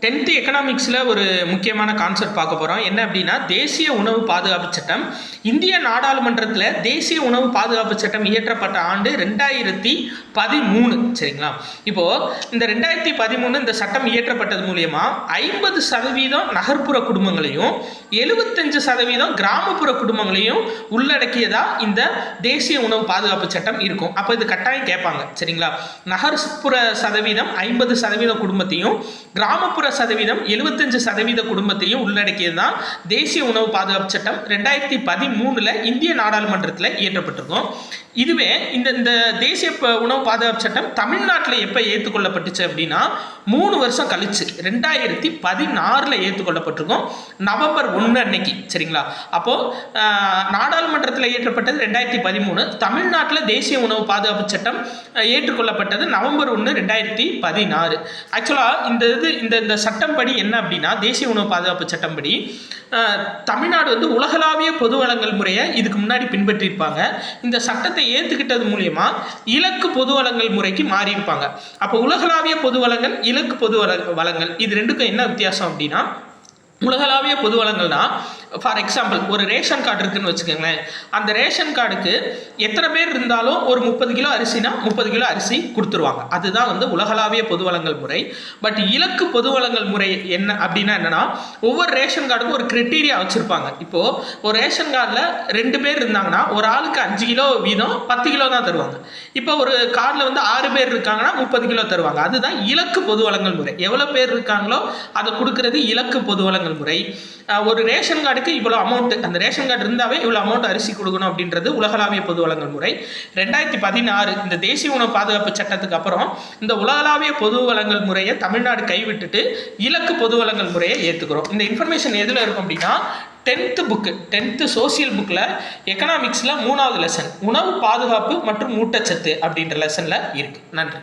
10th எக்கனாமிக்ஸில் ஒரு முக்கியமான concept பார்க்க போகிறோம். என்ன அப்படின்னா, தேசிய உணவு பாதுகாப்பு சட்டம். இந்திய நாடாளுமன்றத்தில் தேசிய உணவு பாதுகாப்பு சட்டம் இயற்றப்பட்ட ஆண்டு 2013. சரிங்களா? இப்போது இந்த 2013 இந்த சட்டம் இயற்றப்பட்டது மூலியமா 50% நகர்ப்புற குடும்பங்களையும் 75% கிராமப்புற குடும்பங்களையும் உள்ளடக்கியதா இந்த தேசிய உணவு பாதுகாப்பு சட்டம் இருக்கும். அப்போ இது கட்டாயம் கேட்பாங்க. சரிங்களா? நகர்ப்புற சதவீதம் 50% குடும்பத்தையும், கிராமப்புற சதவீதம் 75% குடும்பத்தையும் உள்ளடக்கியது தான் தேசிய உணவு பாதுகாப்பு சட்டம் 2013 இந்திய நாடாளுமன்றத்தில் இயற்றப்பட்டிருக்கும். இதுவே இந்த தேசிய உணவு பாதுகாப்பு சட்டம் தமிழ்நாட்டில் எப்போ ஏற்றுக்கொள்ளப்பட்டுச்சு அப்படின்னா 3 வருஷம் கழிச்சு 2016 ஏற்றுக்கொள்ளப்பட்டிருக்கும், நவம்பர் 1 அன்னைக்கு. சரிங்களா? அப்போது நாடாளுமன்றத்தில் ஏற்றப்பட்டது 2013, தமிழ்நாட்டில் தேசிய உணவு பாதுகாப்பு சட்டம் ஏற்றுக்கொள்ளப்பட்டது நவம்பர் 1, 2016. ஆக்சுவலாக இந்த சட்டம் படி என்ன அப்படின்னா, தேசிய உணவு பாதுகாப்பு சட்டம் படி தமிழ்நாடு உலகளாவிய பொது வழங்கல் முறையை இதுக்கு முன்னாடி பின்பற்றியிருப்பாங்க. இந்த சட்டத்தை ஏற்றுக்கிட்டது மூலியமா இலக்கு பொது வழங்கல் முறைக்கு மாறி இருப்பாங்க. அப்போ உலகளாவிய பொது வழங்கல், இலக்கு பொது வழங்கல், இது ரெண்டுக்கும் என்ன வித்தியாசம் அப்படின்னா, உலகளாவிய பொது வழங்கல்னா, ஃபார் எக்ஸாம்பிள் ஒரு ரேஷன் கார்டு இருக்குன்னு வச்சுக்கோங்களேன். அந்த ரேஷன் கார்டுக்கு எத்தனை பேர் இருந்தாலும் ஒரு 30 கிலோ அரிசினா 30 கிலோ அரிசி கொடுத்துருவாங்க. அதுதான் உலகளாவிய பொது வழங்கல் முறை. பட் இலக்கு பொது வழங்கல் முறை என்ன அப்படின்னா என்னன்னா, ஒவ்வொரு ரேஷன் கார்டுக்கும் ஒரு கிரைட்டீரியா வச்சுருப்பாங்க. இப்போது ஒரு ரேஷன் கார்டில் 2 பேர் இருந்தாங்கன்னா ஒரு ஆளுக்கு 5 கிலோ வீதம் 10 கிலோ தான் தருவாங்க. இப்போ ஒரு கார்டில் 6 பேர் இருக்காங்கன்னா 30 கிலோ தருவாங்க. அதுதான் இலக்கு பொது வழங்கல் முறை. எவ்வளோ பேர் இருக்காங்களோ அதை கொடுக்கறது இலக்கு பொது வழங்கல் முறை. ஒரு ரேஷன் கார்டுக்கு இவ்வளோ அமௌண்ட், அந்த ரேஷன் கார்டு இருந்தாவே இவ்வளோ அமௌண்ட் அரிசி கொடுக்கணும் அப்படின்றது உலகளாவிய பொது வழங்கல் முறை. 2016 இந்த தேசிய உணவு பாதுகாப்பு சட்டத்துக்கு அப்புறம் இந்த உலகளாவிய பொது வழங்கல் முறையை தமிழ்நாடு கைவிட்டுட்டு இலக்கு பொது வழங்கல் முறையை ஏற்றுக்கிறோம். இந்த இன்ஃபர்மேஷன் எதில் இருக்கும் அப்படின்னா, 10th சோசியல் புக்கில் எக்கனாமிக்ஸில் 3வது லெசன் உணவு பாதுகாப்பு மற்றும் ஊட்டச்சத்து அப்படின்ற லெசனில் இருக்குது. நன்றி.